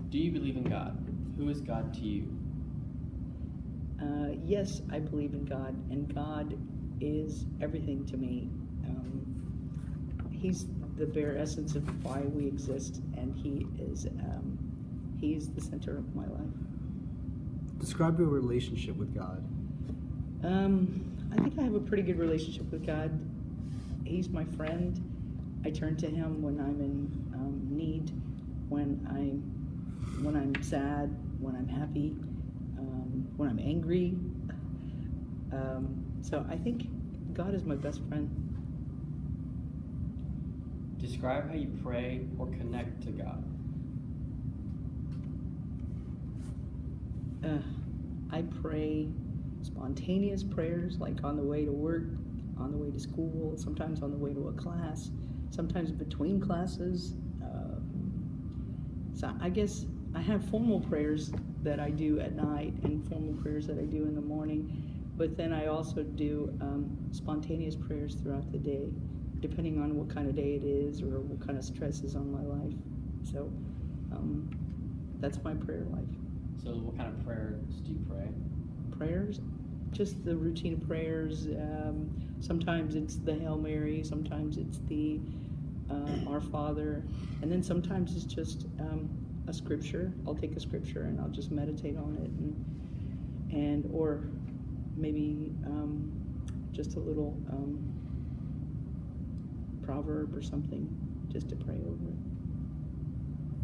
Do you believe in God? Who is God to you? Yes, I believe in God, and God is everything to me. He's the bare essence of why we exist, and He's the center of my life. Describe your relationship with God. I think I have a pretty good relationship with God. He's my friend. I turn to Him when I'm in need, when I'm sad, when I'm happy, when I'm angry. So I think God is my best friend. Describe how you pray or connect to God. I pray spontaneous prayers, like on the way to work, on the way to school, sometimes on the way to a class, sometimes between classes. So I guess I have formal prayers that I do at night and formal prayers that I do in the morning, but then I also do spontaneous prayers throughout the day, depending on what kind of day it is or what kind of stress is on my life. So that's my prayer life. So what kind of prayers do you pray? Prayers? Just the routine prayers. Sometimes it's the Hail Mary, sometimes it's the Our Father, and then sometimes it's just a scripture. I'll take a scripture and I'll just meditate on it, and or maybe just a little proverb or something, just to pray over it.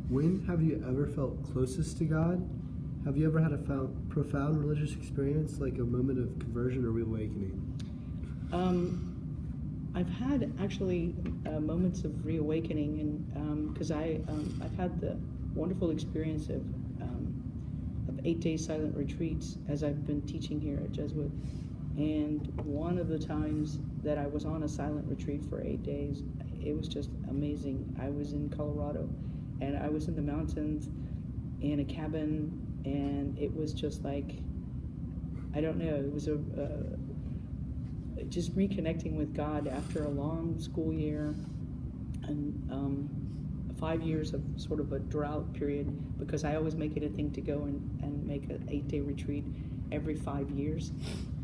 When have you ever felt closest to God? Have you ever had a profound religious experience, like a moment of conversion or reawakening? I've had actually moments of reawakening, and because I've had the wonderful experience of 8-day silent retreats as I've been teaching here at Jesuit. And one of the times that I was on a silent retreat for 8 days, it was just amazing. I was in Colorado, and I was in the mountains in a cabin, and it was just like, I don't know, it was just reconnecting with God after a long school year and 5 years of sort of a drought period, because I always make it a thing to go and make an 8-day retreat every 5 years,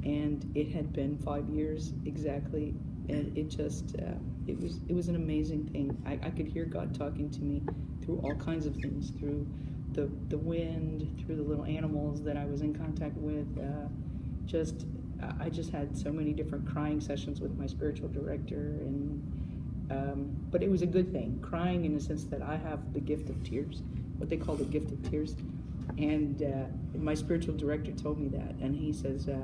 and it had been 5 years exactly, and it just it was an amazing thing. I could hear God talking to me through all kinds of things, through the wind, through the little animals that I was in contact with. I just had so many different crying sessions with my spiritual director, and but it was a good thing. Crying in the sense that I have the gift of tears, what they call the gift of tears, and my spiritual director told me that, and he says, "Yeah,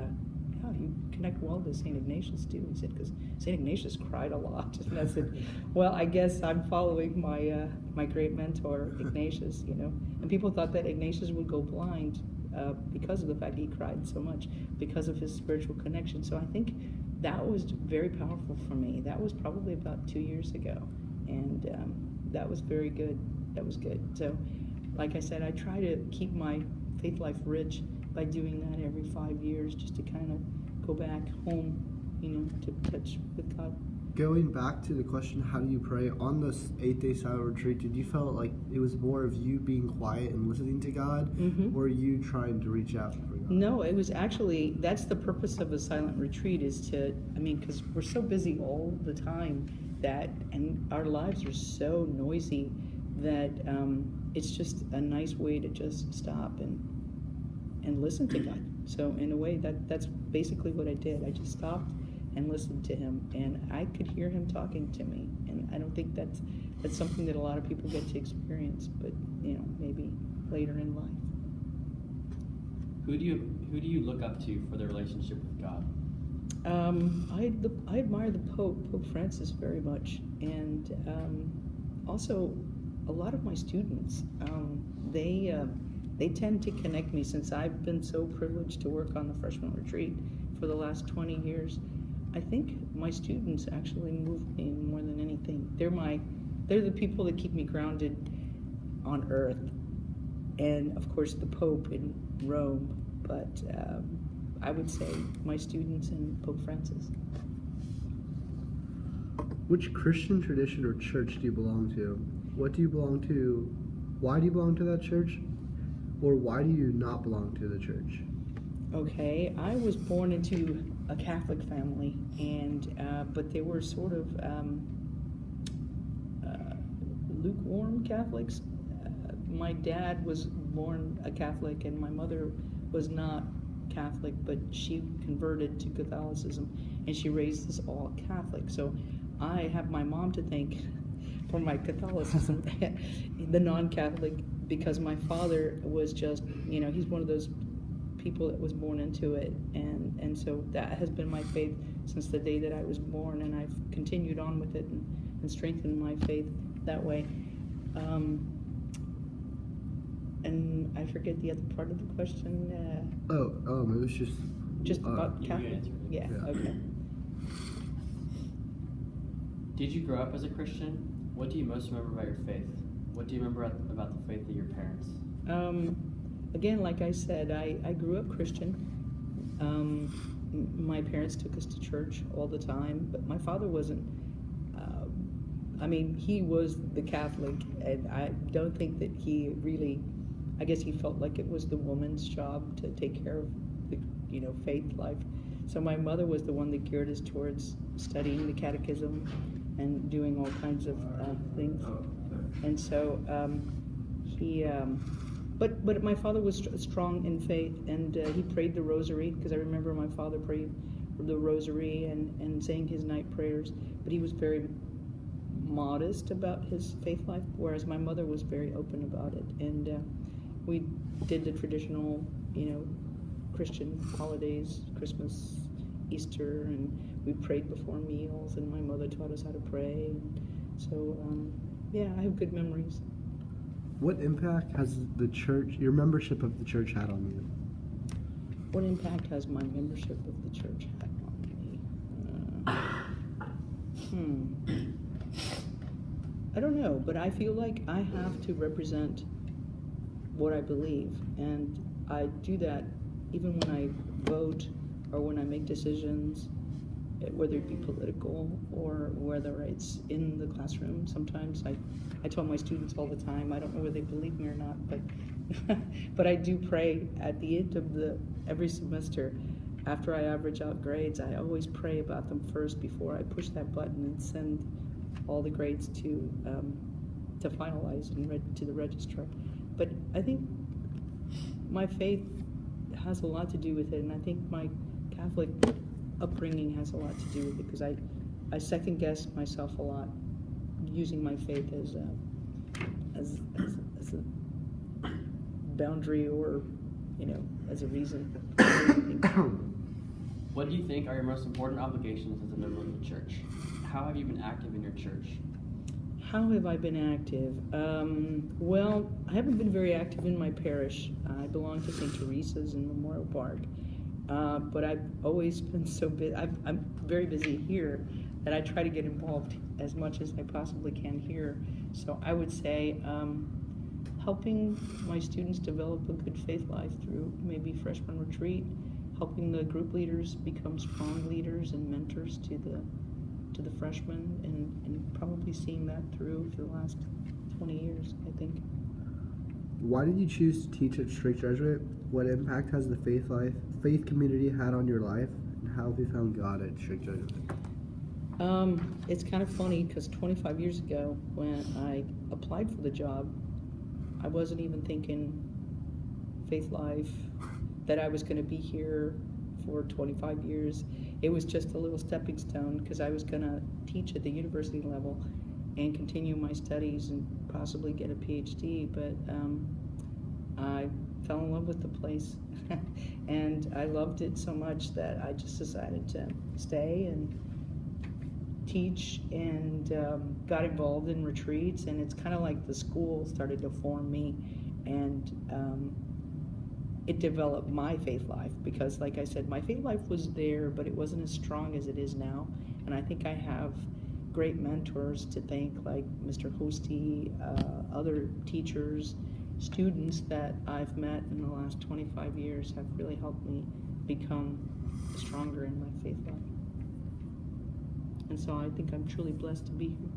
you connect well to St. Ignatius too." He said, because St. Ignatius cried a lot, and I said, "Well, I guess I'm following my great mentor Ignatius, you know." And people thought that Ignatius would go blind because of the fact he cried so much, because of his spiritual connection. So I think that was very powerful for me. That was probably about 2 years ago, and that was very good. That was good. So, like I said, I try to keep my faith life rich by doing that every 5 years, just to kind of go back home, you know, to touch with God. Going back to the question, how do you pray? On this 8-day silent retreat, did you feel like it was more of you being quiet and listening to God, or you trying to reach out for God? No, it was actually, that's the purpose of a silent retreat, is to, because we're so busy all the time and our lives are so noisy that it's just a nice way to just stop and listen to God. So in a way, that's basically what I did. I just stopped and listened to Him, and I could hear Him talking to me. And I don't think that's something that a lot of people get to experience, but maybe later in life. Who do you look up to for their relationship with God? I admire the Pope Francis, very much, and also a lot of my students. They tend to connect me, since I've been so privileged to work on the freshman retreat for the last 20 years. I think my students actually move me more than anything. They're the people that keep me grounded on earth, and of course the Pope in Rome. But I would say my students and Pope Francis. Which Christian tradition or church do you belong to? What do you belong to Why do you belong to that church? Or why do you not belong to the church? Okay, I was born into a Catholic family, and but they were sort of lukewarm Catholics. My dad was born a Catholic, and my mother was not Catholic, but she converted to Catholicism, and she raised us all Catholic. So I have my mom to thank for my Catholicism, the non-Catholic, because my father was just, he's one of those people that was born into it, and so that has been my faith since the day that I was born, and I've continued on with it and strengthened my faith that way. And I forget the other part of the question. It was just about Catholic. Yeah. Okay. Did you grow up as a Christian? What do you most remember about your faith? What do you remember about the faith of your parents? Again, like I said, I grew up Christian. My parents took us to church all the time, but my father wasn't. He was the Catholic, and I don't think that he really. I guess he felt like it was the woman's job to take care of the, faith life. So my mother was the one that geared us towards studying the catechism and doing all kinds of things. And so but my father was strong in faith, and he prayed the rosary, because I remember my father prayed the rosary and saying his night prayers, but he was very modest about his faith life, whereas my mother was very open about it. And we did the traditional, Christian holidays, Christmas, Easter, and we prayed before meals, and my mother taught us how to pray. So, I have good memories. What impact has your membership of the church had on you? What impact has my membership of the church had on me? I don't know, but I feel like I have to represent what I believe, and I do that even when I vote or when I make decisions, whether it be political or whether it's in the classroom. Sometimes I tell my students all the time, I don't know whether they believe me or not, but I do pray at the end of every semester. After I average out grades, I always pray about them first before I push that button and send all the grades to finalize and to the registrar. But I think my faith has a lot to do with it, and I think my Catholic upbringing has a lot to do with it, because I second guess myself a lot, using my faith as a boundary, or as a reason. What do you think are your most important obligations as a member of the church? How have you been active in your church? How have I been active? Well, I haven't been very active in my parish. I belong to St. Teresa's in Memorial Park, but I've always been so busy. I'm very busy here that I try to get involved as much as I possibly can here. So I would say helping my students develop a good faith life through maybe freshman retreat, helping the group leaders become strong leaders and mentors to the freshmen, and probably seeing that through for the last 20 years, I think. Why did you choose to teach at Straight Jesuit? What impact has the faith community had on your life, and how have you found God at Straight Jesuit? It's kind of funny, because 25 years ago, when I applied for the job, I wasn't even thinking faith life, that I was going to be here for 25 years. It was just a little stepping stone, because I was going to teach at the university level and continue my studies and possibly get a PhD, but I fell in love with the place and I loved it so much that I just decided to stay and teach, and got involved in retreats, and it's kind of like the school started to form me, and it developed my faith life, because like I said, my faith life was there, but it wasn't as strong as it is now. And I think I have great mentors to thank, like Mr. Hosty, other teachers, students that I've met in the last 25 years have really helped me become stronger in my faith life. And so I think I'm truly blessed to be here.